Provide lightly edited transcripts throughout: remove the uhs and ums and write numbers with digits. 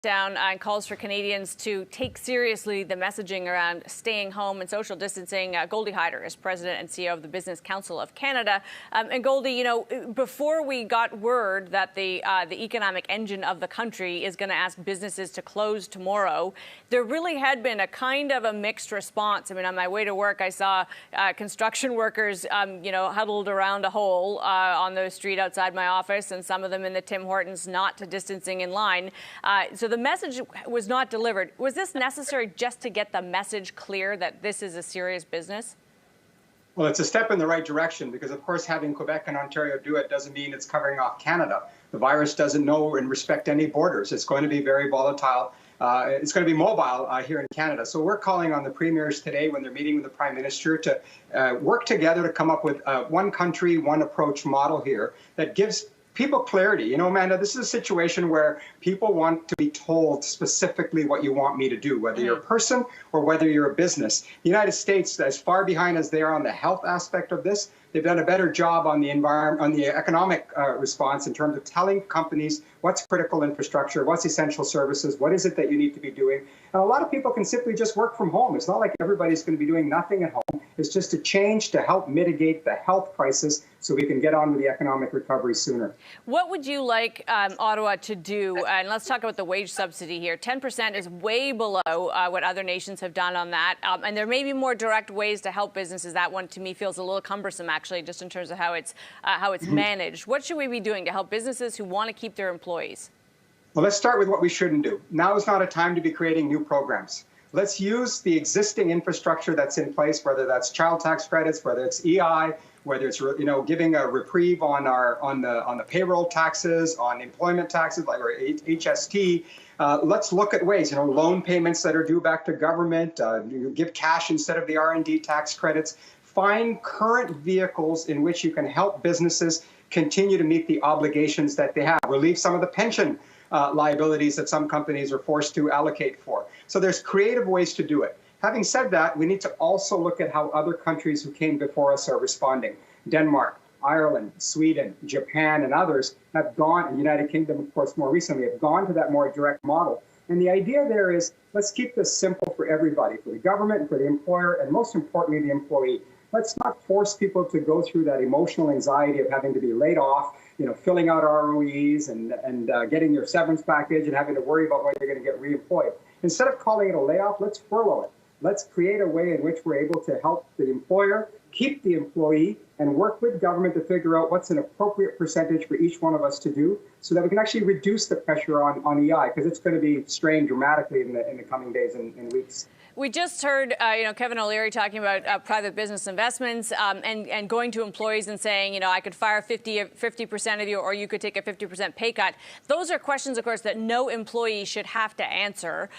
lockdown and calls for Canadians to take seriously the messaging around staying home and social distancing. Goldy Hyder is president and CEO of the Business Council of Canada. And Goldy, you know, before we got word that the economic engine of the country is going to ask businesses to close tomorrow, there really had been a kind of a mixed response. I mean, on my way to work, I saw construction workers, huddled around a hole on the street outside my office, and some of them in the Tim Hortons not distancing in line. So the message was not delivered. Was this necessary just to get the message clear that this is a serious business? Well, it's a step in the right direction because, of course, having Quebec and Ontario do it doesn't mean it's covering off Canada. The virus doesn't know and respect any borders. It's going to be very volatile. It's going to be mobile here in Canada. So we're calling on the premiers today when they're meeting with the Prime Minister to work together to come up with one country, one approach model here that gives people clarity. You know, Amanda, this is a situation where people want to be told specifically what you want me to do, whether you're a person or whether you're a business. The United States, as far behind as they are on the health aspect of this, they've done a better job on the environment, on the economic response in terms of telling companies what's critical infrastructure, what's essential services, what is it that you need to be doing. And a lot of people can simply just work from home. It's not like everybody's going to be doing nothing at home. It's just a change to help mitigate the health crisis so we can get on with the economic recovery sooner. What would you like Ottawa to do? And let's talk about the wage subsidy here. 10% is way below what other nations have done on that. And there may be more direct ways to help businesses. That one, to me, feels a little cumbersome, actually, just in terms of how it's managed. What should we be doing to help businesses who want to keep their employees? Well, let's start with what we shouldn't do. Now is not a time to be creating new programs. Let's use the existing infrastructure that's in place, whether that's child tax credits, whether it's EI, whether it's giving a reprieve on the payroll taxes, on employment taxes like our HST. Let's look at ways, loan payments that are due back to government, give cash instead of the R&D tax credits. Find current vehicles in which you can help businesses continue to meet the obligations that they have. Relieve some of the pension liabilities that some companies are forced to allocate for. So there's creative ways to do it. Having said that, we need to also look at how other countries who came before us are responding. Denmark, Ireland, Sweden, Japan, and others have gone, and the United Kingdom, of course, more recently, have gone to that more direct model. And the idea there is, let's keep this simple for everybody, for the government, for the employer, and most importantly, the employee. Let's not force people to go through that emotional anxiety of having to be laid off, filling out ROEs and getting your severance package and having to worry about when you're going to get reemployed. Instead of calling it a layoff, let's furlough it. Let's create a way in which we're able to help the employer, keep the employee, and work with government to figure out what's an appropriate percentage for each one of us to do so that we can actually reduce the pressure on EI, because it's going to be strained dramatically in the coming days and weeks. We just heard, Kevin O'Leary talking about private business investments and going to employees and saying, I could fire 50% of you, or you could take a 50% pay cut. Those are questions, of course, that no employee should have to answer.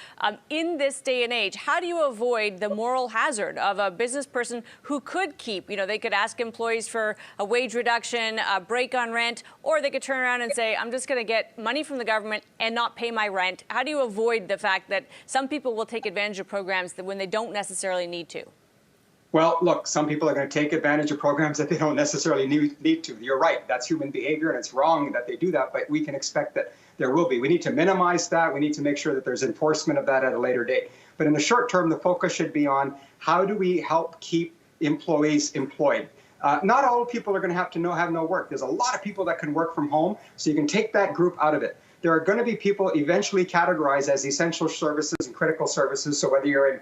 In this day and age, how do you avoid the moral hazard of a business person who could keep, they could ask employees for a wage reduction, a break on rent, or they could turn around and say, I'm just going to get money from the government and not pay my rent. How do you avoid the fact that some people will take advantage of programs when they don't necessarily need to? Well, look, some people are going to take advantage of programs that they don't necessarily need to. You're right. That's human behavior, and it's wrong that they do that, but we can expect that there will be. We need to minimize that. We need to make sure that there's enforcement of that at a later date. But in the short term, the focus should be on how do we help keep employees employed. Not all people are going to have no work. There's a lot of people that can work from home, so you can take that group out of it. There are going to be people eventually categorized as essential services and critical services. So whether you're in,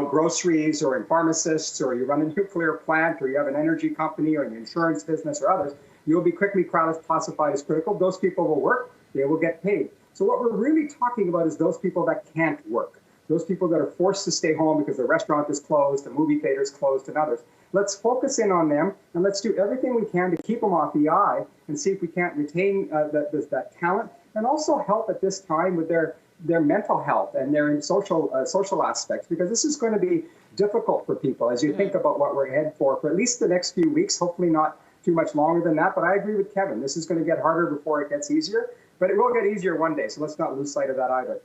groceries or in pharmacists, or you run a nuclear plant, or you have an energy company or an insurance business or others, you'll be quickly classified as critical. Those people will work. They will get paid. So what we're really talking about is those people that can't work. Those people that are forced to stay home because the restaurant is closed, the movie theater is closed, and others. Let's focus in on them, and let's do everything we can to keep them off the eye and see if we can't retain that talent, and also help at this time with their mental health and their social aspects, because this is going to be difficult for people as you think about what we're ahead for at least the next few weeks, hopefully not too much longer than that. But I agree with Kevin. This is going to get harder before it gets easier. But it will get easier one day, so let's not lose sight of that either.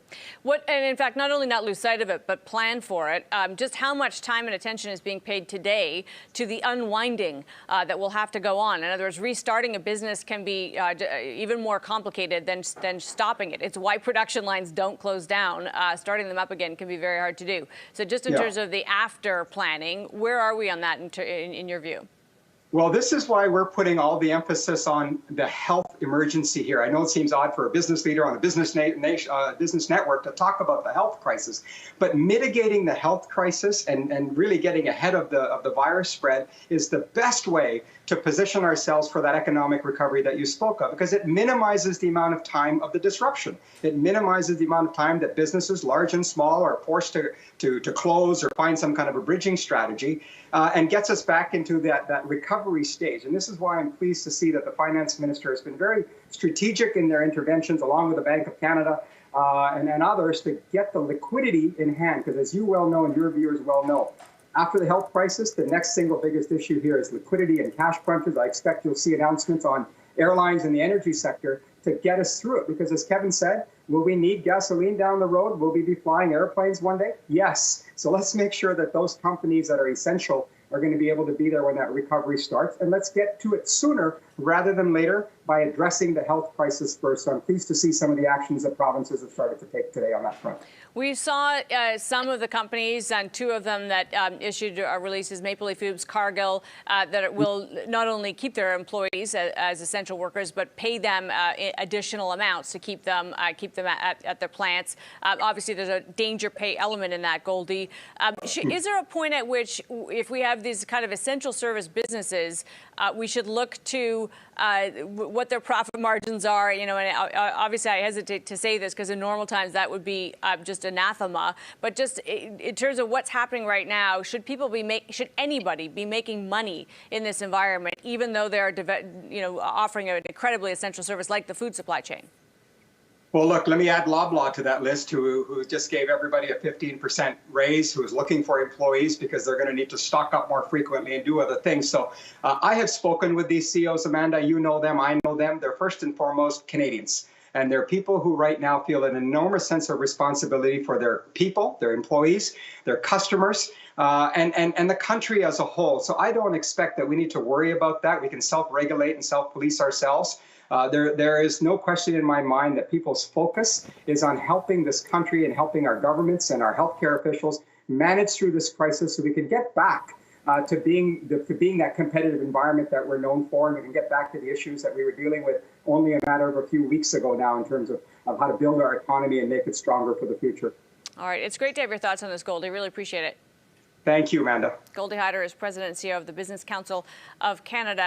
And in fact, not only not lose sight of it, but plan for it. Just how much time and attention is being paid today to the unwinding that will have to go on? In other words, restarting a business can be even more complicated than stopping it. It's why production lines don't close down. Starting them up again can be very hard to do. So just in terms of the after planning, where are we on that in your view? Well, this is why we're putting all the emphasis on the health emergency here. I know it seems odd for a business leader on the business network to talk about the health crisis, but mitigating the health crisis and really getting ahead of the virus spread is the best way to position ourselves for that economic recovery that you spoke of, because it minimizes the amount of time of the disruption. It minimizes the amount of time that businesses, large and small, are forced to close or find some kind of a bridging strategy, and gets us back into that recovery stage. And this is why I'm pleased to see that the finance minister has been very strategic in their interventions, along with the Bank of Canada and others, to get the liquidity in hand. Because as you well know and your viewers well know, after the health crisis, the next single biggest issue here is liquidity and cash crunches. I expect you'll see announcements on airlines and the energy sector to get us through it. Because as Kevin said, will we need gasoline down the road? Will we be flying airplanes one day? Yes. So let's make sure that those companies that are essential are going to be able to be there when that recovery starts. And let's get to it sooner rather than later by addressing the health crisis first. So I'm pleased to see some of the actions that provinces have started to take today on that front. We saw some of the companies, and two of them that issued releases, Maple Leaf Foods, Cargill, that it will not only keep their employees as essential workers, but pay them additional amounts to keep them at their plants. Obviously, there's a danger pay element in that, Goldy. Is there a point at which, if we have these kind of essential service businesses, we should look to what their profit margins are? You know, and obviously I hesitate to say this because in normal times that would be just anathema. But just in terms of what's happening right now, should anybody be making money in this environment, even though they're offering an incredibly essential service like the food supply chain? Well, look, let me add Loblaw to that list, who just gave everybody a 15% raise, who is looking for employees because they're going to need to stock up more frequently and do other things. So I have spoken with these CEOs, Amanda. You know them. I know them. They're first and foremost Canadians. And they're people who right now feel an enormous sense of responsibility for their people, their employees, their customers, and the country as a whole. So I don't expect that we need to worry about that. We can self-regulate and self-police ourselves. There is no question in my mind that people's focus is on helping this country and helping our governments and our healthcare officials manage through this crisis so we can get back to being that competitive environment that we're known for, and we can get back to the issues that we were dealing with only a matter of a few weeks ago now in terms of how to build our economy and make it stronger for the future. All right. It's great to have your thoughts on this, Goldy. Really appreciate it. Thank you, Amanda. Goldy Hyder is President and CEO of the Business Council of Canada.